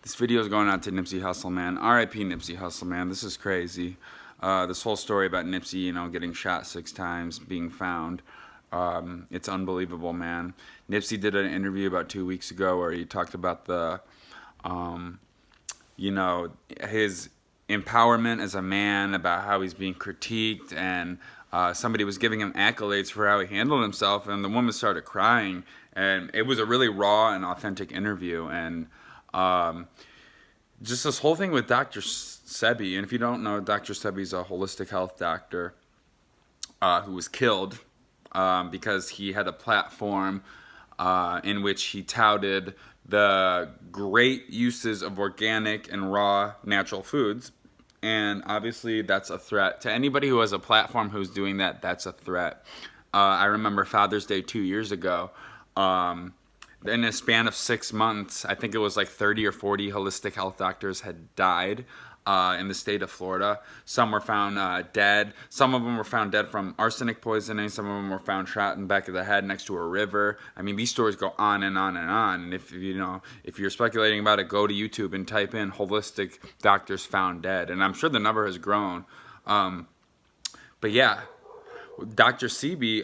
This video is going out to Nipsey Hussle, man. R.I.P. Nipsey Hussle, man. This is crazy. This whole story about Nipsey, getting shot 6 times, being found. It's unbelievable, man. Nipsey did an interview about 2 weeks ago where he talked about his empowerment as a man, about how he's being critiqued, and somebody was giving him accolades for how he handled himself, and the woman started crying. And it was a really raw and authentic interview, and just this whole thing with Dr. Sebi. And if you don't know, Dr. Sebi's a holistic health doctor who was killed because he had a platform in which he touted the great uses of organic and raw natural foods. And obviously that's a threat to anybody who has a platform who's doing that. That's a threat. I remember Father's Day 2 years ago. In a span of 6 months, I think it was like 30 or 40 holistic health doctors had died in the state of Florida. Some were found dead. Some of them were found dead from arsenic poisoning. Some of them were found shot in the back of the head next to a river. I mean, these stories go on and on and on. And if you're speculating about it, go to YouTube and type in holistic doctors found dead. And I'm sure the number has grown. But yeah. Dr. Sebi,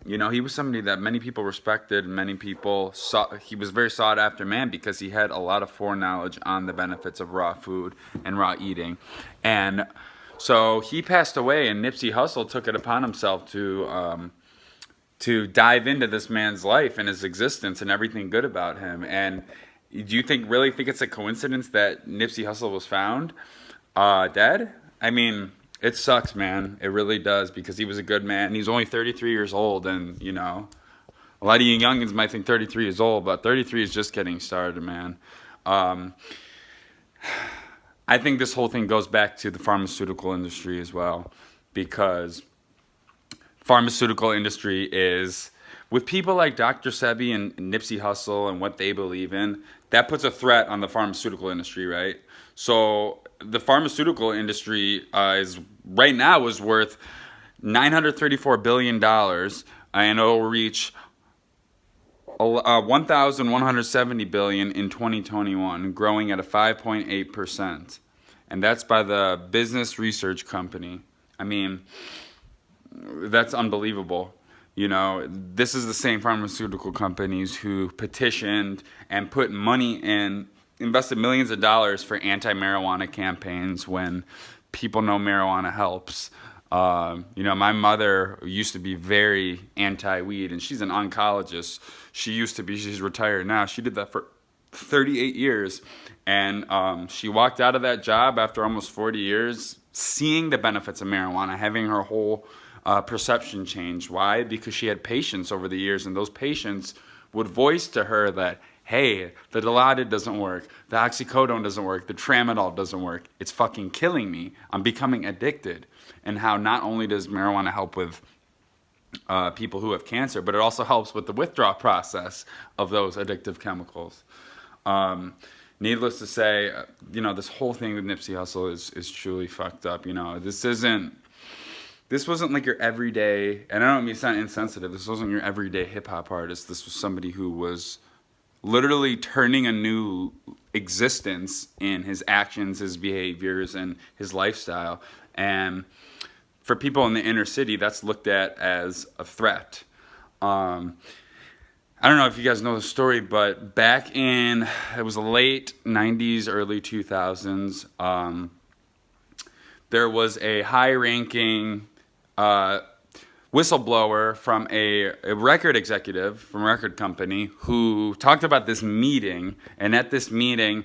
he was somebody that many people respected. Many people saw. He was a very sought after man because he had a lot of foreknowledge on the benefits of raw food and raw eating. And so he passed away, and Nipsey Hussle took it upon himself to dive into this man's life and his existence and everything good about him. And do you really think it's a coincidence that Nipsey Hussle was found dead? I mean, it sucks, man. It really does, because he was a good man. He's only 33 years old, and, a lot of you youngins might think 33 is old, but 33 is just getting started, man. I think this whole thing goes back to the pharmaceutical industry as well, because pharmaceutical industry is, with people like Dr. Sebi and Nipsey Hussle and what they believe in, that puts a threat on the pharmaceutical industry, right? So the pharmaceutical industry is worth $934 billion, and it will reach $1,170 billion in 2021, growing at a 5.8%. And that's by the Business Research Company. I mean, that's unbelievable. This is the same pharmaceutical companies who petitioned and put money in, invested millions of dollars for anti-marijuana campaigns when people know marijuana helps. My mother used to be very anti-weed, and she's an oncologist. She's retired now. She did that for 38 years, and she walked out of that job after almost 40 years, seeing the benefits of marijuana, having her whole perception change. Why? Because she had patients over the years, and those patients would voice to her that, hey, the Dilaudid doesn't work, the oxycodone doesn't work, the tramadol doesn't work. It's fucking killing me. I'm becoming addicted. And how not only does marijuana help with people who have cancer, but it also helps with the withdrawal process of those addictive chemicals. Needless to say, this whole thing with Nipsey Hussle is truly fucked up. This wasn't like your everyday, and I don't mean to sound insensitive, this wasn't your everyday hip-hop artist. This was somebody who was literally turning a new existence in his actions, his behaviors, and his lifestyle. And for people in the inner city, that's looked at as a threat. I don't know if you guys know the story, but back in, it was the late 90s, early 2000s, there was a high-ranking whistleblower from a record executive from a record company who talked about this meeting. And at this meeting,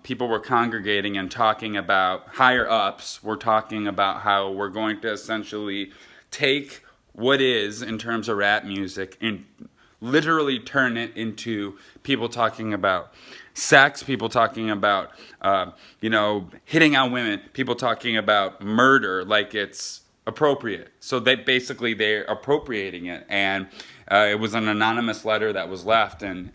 people were congregating and talking about, higher ups were talking about how we're going to essentially take what is, in terms of rap music, and literally turn it into people talking about sex, people talking about hitting on women, people talking about murder like it's appropriate. So they're appropriating it, and it was an anonymous letter that was left. And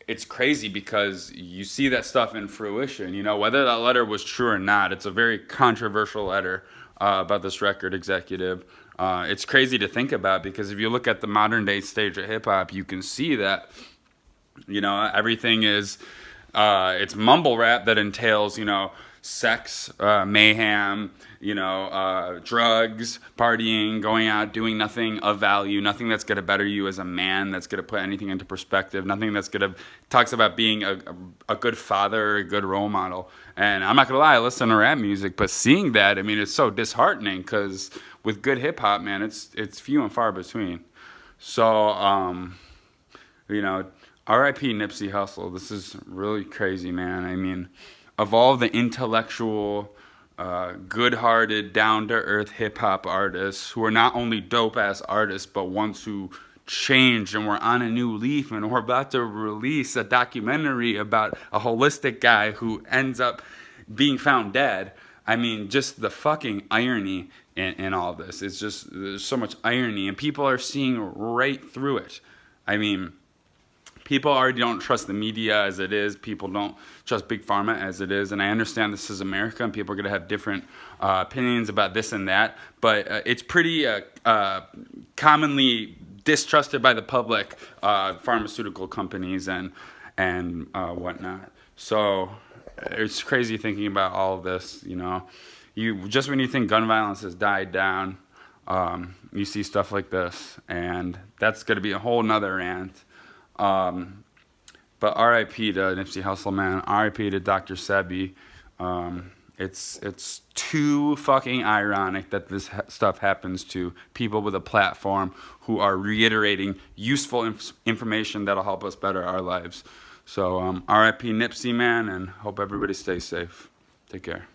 it's crazy because you see that stuff in fruition. Whether that letter was true or not, it's a very controversial letter about this record executive. It's crazy to think about, because if you look at the modern day stage of hip hop, you can see that everything is It's mumble rap that entails, sex, mayhem, drugs, partying, going out, doing nothing of value, nothing that's going to better you as a man, that's going to put anything into perspective, nothing that's going to talks about being a good father, a good role model. And I'm not going to lie, I listen to rap music, but seeing that, I mean, it's so disheartening because with good hip hop, man, it's few and far between. So, you know, R.I.P. Nipsey Hussle. This is really crazy, man. I mean, of all the intellectual, good-hearted, down-to-earth hip-hop artists who are not only dope-ass artists, but ones who changed and were on a new leaf, and we're about to release a documentary about a holistic guy who ends up being found dead. I mean, just the fucking irony in all this. It's just, there's so much irony, and people are seeing right through it. I mean, people already don't trust the media as it is. People don't trust Big Pharma as it is. And I understand this is America and people are going to have different opinions about this and that. But it's pretty commonly distrusted by the public, pharmaceutical companies and whatnot. So it's crazy thinking about all of this, just when you think gun violence has died down, you see stuff like this. And that's going to be a whole nother rant. But R.I.P. to Nipsey Hussle, man. R.I.P. to Dr. Sebi. It's too fucking ironic that this stuff happens to people with a platform who are reiterating useful information that'll help us better our lives. So R.I.P. Nipsey, man, and hope everybody stays safe. Take care.